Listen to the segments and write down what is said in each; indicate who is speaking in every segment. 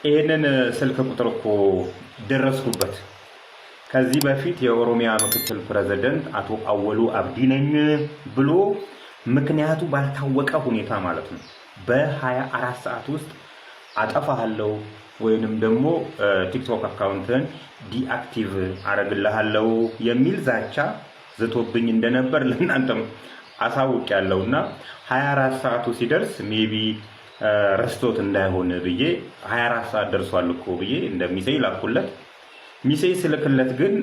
Speaker 1: ይህንን ስልክ ቁጥር እኮ ደረስኩበት። ከዚህ በፊት የኦሮሚያ ምክትል ፕሬዝዳንት አቶ አወሉ አብዲ ነኝ ብሎ ምክንያቱ ባልታወቀ ሁኔታ ማለት ነው በ24 ሰዓት ውስጥ አጠፋሃለሁ ወይንም ደግሞ ቲክቶክ አካውንትን ዲአክቲቭ አረግልሃለሁ የሚል ዛቻ ዝቶብኝ እንደነበር ለእናንተም አሳውቄያለሁና 24 ሰዓቱ ሲደርስ ሜቢ ረስቶት እንዳይሆን ብዬ 24 ሰዓት ደርሷል እኮ ብዬ እንደሚሰይ ላኩለት። ሚሴይ ስልክለት ግን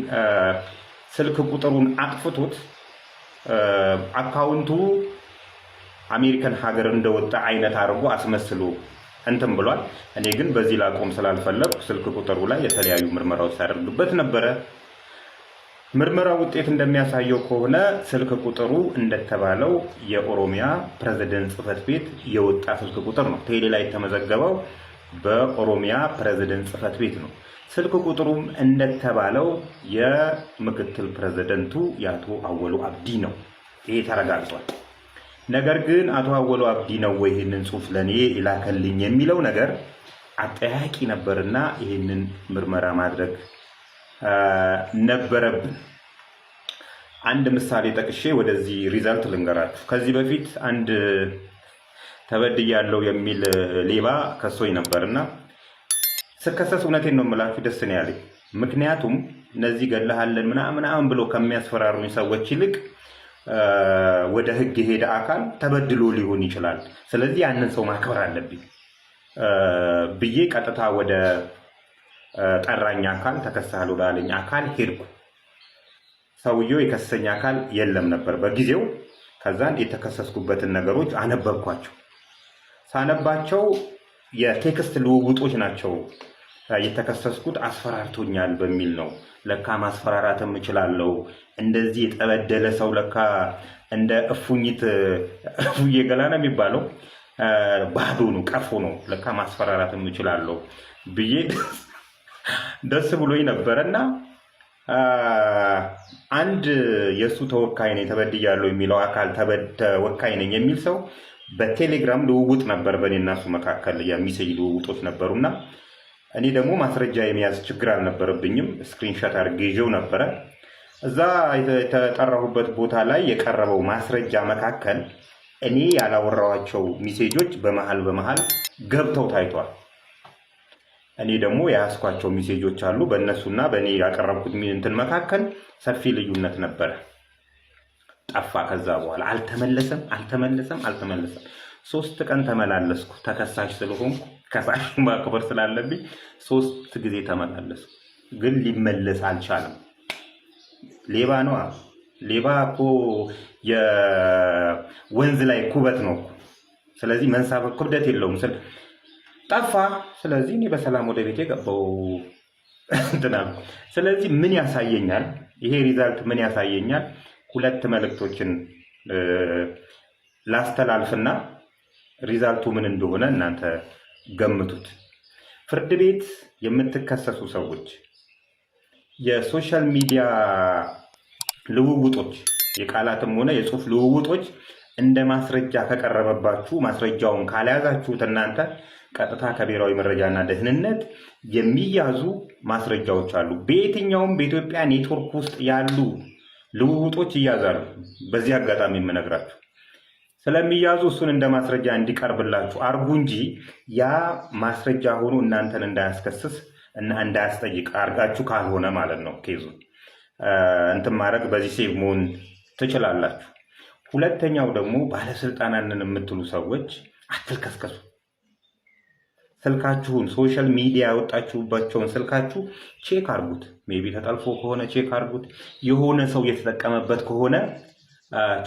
Speaker 1: ስልክ ቁጥሩን አጥፍቶት አካውንቱ አሜሪካን ሀገር እንደወጣ አይነት አድርጎ አስመስሎ እንትን ብሏል። እኔ ግን በዚህ ላቆም ስላልፈለኩ ስልክ ቁጥሩ ላይ የተለያዩ ምርመራዎች ሳደርግበት ነበረ። ምርመራ ውጤት እንደሚያሳየው ከሆነ ስልክ ቁጥሩ እንደተባለው የኦሮሚያ ፕሬዝዳንት ጽህፈት ቤት የወጣ ስልክ ቁጥር ነው። ቴሌ ላይ የተመዘገበው በኦሮሚያ ፕሬዝዳንት ጽህፈት ቤት ነው። ስልክ ቁጥሩም እንደተባለው የምክትል ፕሬዝዳንቱ የአቶ አወሉ አብዲ ነው። ይሄ ተረጋግጧል። ነገር ግን አቶ አወሉ አብዲ ነው ወይ ይሄንን ጽሁፍ ለኔ ይላከልኝ የሚለው ነገር አጠያቂ ነበርና ይሄንን ምርመራ ማድረግ ነበረብን። አንድ ምሳሌ ጠቅሼ ወደዚህ ሪዛልት ልንገራችሁ። ከዚህ በፊት አንድ ተበድያለሁ የሚል ሌባ ከሶኝ ነበርና ስከሰስ እውነቴን ነው የምላችሁ ደስ ነው ያለኝ። ምክንያቱም እነዚህ ገለሃለን ምናምን ብሎ ከሚያስፈራሩኝ ሰዎች ይልቅ ወደ ህግ የሄደ አካል ተበድሎ ሊሆን ይችላል፣ ስለዚህ ያንን ሰው ማክበር አለብኝ ብዬ ቀጥታ ወደ ጠራኝ አካል ተከሳለ ወዳለኝ አካል ሄድኩ። ሰውየው የከሰሰኝ አካል የለም ነበር በጊዜው። ከዛን የተከሰስኩበትን ነገሮች አነበብኳቸው። ሳነባቸው የቴክስት ልውውጦች ናቸው። የተከሰስኩት አስፈራርቶኛል በሚል ነው። ለካ ማስፈራራትም እችላለሁ። እንደዚህ የተበደለ ሰው ለካ እንደ እፉኝት እፉዬ ገላ ነው የሚባለው፣ ባዶ ነው፣ ቀፎ ነው። ለካ ማስፈራራትም እችላለሁ ብዬ ደስ ብሎኝ ነበርና አንድ የሱ ተወካይ ነኝ ተበድያለሁ የሚለው አካል ተወካይ ነኝ የሚል ሰው በቴሌግራም ልውውጥ ነበር በእኔና እሱ መካከል የሚሰይ ልውውጦች ነበሩና እኔ ደግሞ ማስረጃ የሚያዝ ችግር አልነበረብኝም። ስክሪንሾት አድርጌ ይዤው ነበረ። እዛ የተጠራሁበት ቦታ ላይ የቀረበው ማስረጃ መካከል እኔ ያላወራኋቸው ሜሴጆች በመሃል ገብተው ታይቷል። እኔ ደግሞ የያዝኳቸው ሜሴጆች አሉ። በእነሱና በእኔ ያቀረብኩት እንትን መካከል ሰፊ ልዩነት ነበረ። ጠፋ። ከዛ በኋላ አልተመለሰም። 3 ቀን ተመላለስኩ። ተከሳሽ ስለሆንኩ ከሳሽ ማክበር ስላለብኝ 3 ጊዜ ተመላለስኩ። ግን ሊመለስ አልቻለም። ሌባ ነው። ሌባ እኮ የወንዝ ላይ ኩበት ነው። ስለዚህ መንሳፈፍ ክብደት የለውም። ጠፋ። ስለዚህ እኔ በሰላም ወደ ቤቴ ገባሁ። ስለዚህ ምን ያሳየኛል? ይሄ ሪዛልት ምን ያሳየኛል? 2 መልእክቶችን ላስተላልፍና ሪዛልቱ ምን እንደሆነ እናንተ ገምቱት። ፍርድ ቤት የምትከሰሱ ሰዎች የሶሻል ሚዲያ ልውውጦች፣ የቃላትም ሆነ የጽሁፍ ልውውጦች እንደ ማስረጃ ከቀረበባችሁ ማስረጃውን ካልያዛችሁት እናንተ ቀጥታ ከብሔራዊ መረጃና ደህንነት የሚያዙ ማስረጃዎች አሉ። በየትኛውም በኢትዮጵያ ኔትወርክ ውስጥ ያሉ ልውውጦች ይያዛሉ። በዚህ አጋጣሚ የምነግራችሁ ስለሚያዙ እሱን እንደ ማስረጃ እንዲቀርብላችሁ አርጉ እንጂ ያ ማስረጃ ሆኖ እናንተን እንዳያስከስስ እና እንዳያስጠይቅ አርጋችሁ ካልሆነ ማለት ነው ኬዙ እንትን ማድረግ በዚህ ሴቭ መሆን ትችላላችሁ። ሁለተኛው ደግሞ ባለስልጣናንን የምትሉ ሰዎች አትልከስከሱ። ስልካችሁን ሶሻል ሚዲያ ያወጣችሁባቸውን ስልካችሁ ቼክ አርጉት። ሜቢ ተጠልፎ ከሆነ ቼክ አርጉት። የሆነ ሰው የተጠቀመበት ከሆነ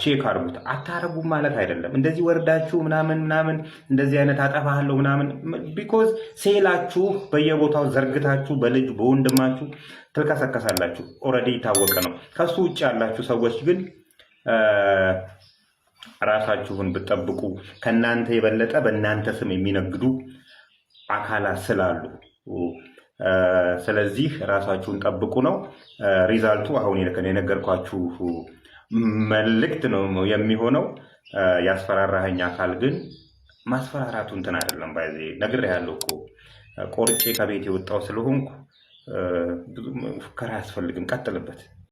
Speaker 1: ቼክ አርጉት። አታረጉም ማለት አይደለም። እንደዚህ ወርዳችሁ ምናምን እንደዚህ አይነት አጠፋለሁ ምናምን ቢኮዝ ሴላችሁ በየቦታው ዘርግታችሁ በልጅ በወንድማችሁ ትልከሰከሳላችሁ። ኦልሬዲ የታወቀ ነው። ከሱ ውጭ ያላችሁ ሰዎች ግን ራሳችሁን ብትጠብቁ ከናንተ የበለጠ በእናንተ ስም የሚነግዱ አካላት ስላሉ ስለዚህ ራሳችሁን ጠብቁ ነው ሪዛልቱ። አሁን የነገርኳችሁ መልእክት ነው የሚሆነው። ያስፈራራኸኝ አካል ግን ማስፈራራቱ እንትን አይደለም። ባይዜ ነግሬሃለሁ እኮ ቆርጬ ከቤት የወጣው ስለሆንኩ ብዙ ፉከራ አያስፈልግም። ቀጥልበት።